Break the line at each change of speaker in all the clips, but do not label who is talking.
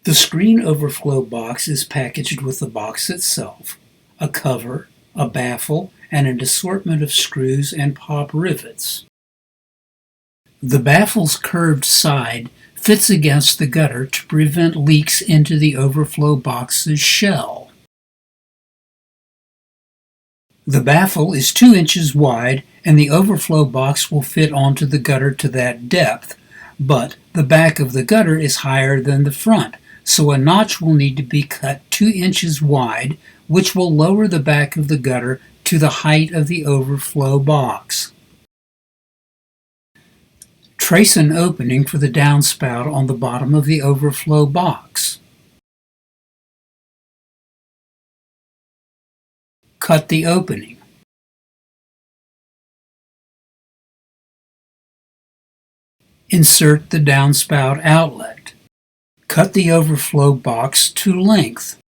The Screen-Overflow Box is packaged with the box itself, a cover, a baffle, and an assortment of screws and pop rivets. The baffle's curved side fits against the gutter to prevent leaks into the overflow box's shell. The baffle is 2 inches wide and the overflow box will fit onto the gutter to that depth, but the back of the gutter is higher than the front, so a notch will need to be cut 2 inches wide, which will lower the back of the gutter to the height of the overflow box. Trace an opening for the downspout on the bottom of the overflow box. Cut the opening. Insert the downspout outlet. Cut the overflow box to length.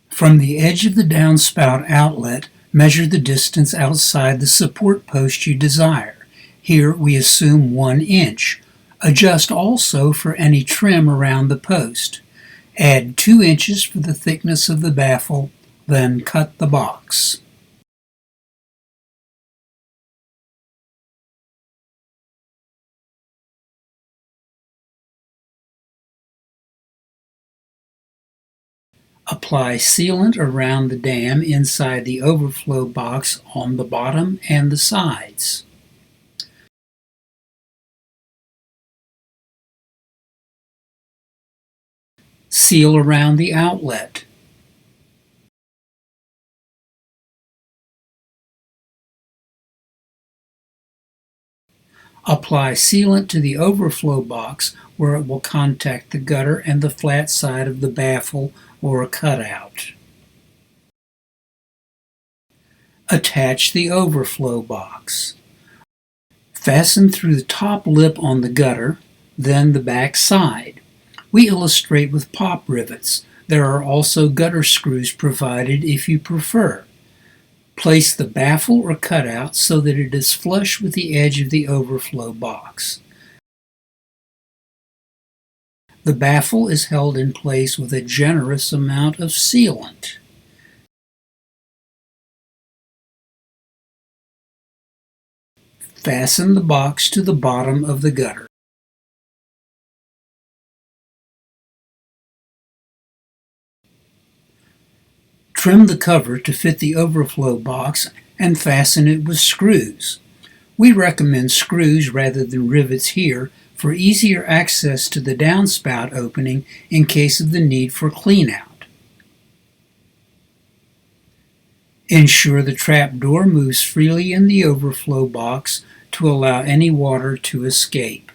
From the edge of the downspout outlet, measure the distance outside the support post you desire. Here we assume 1 inch. Adjust also for any trim around the post. Add 2 inches for the thickness of the baffle, then cut the box. Apply sealant around the dam inside the overflow box on the bottom and the sides. Seal around the outlet. Apply sealant to the overflow box where it will contact the gutter and the flat side of the baffle or a cutout. Attach the overflow box. Fasten through the top lip on the gutter, then the back side. We illustrate with pop rivets. There are also gutter screws provided if you prefer. Place the baffle or cutout so that it is flush with the edge of the overflow box. The baffle is held in place with a generous amount of sealant. Fasten the box to the bottom of the gutter. Trim the cover to fit the overflow box and fasten it with screws. We recommend screws rather than rivets here for easier access to the downspout opening in case of the need for cleanout. Ensure the trap door moves freely in the overflow box to allow any water to escape.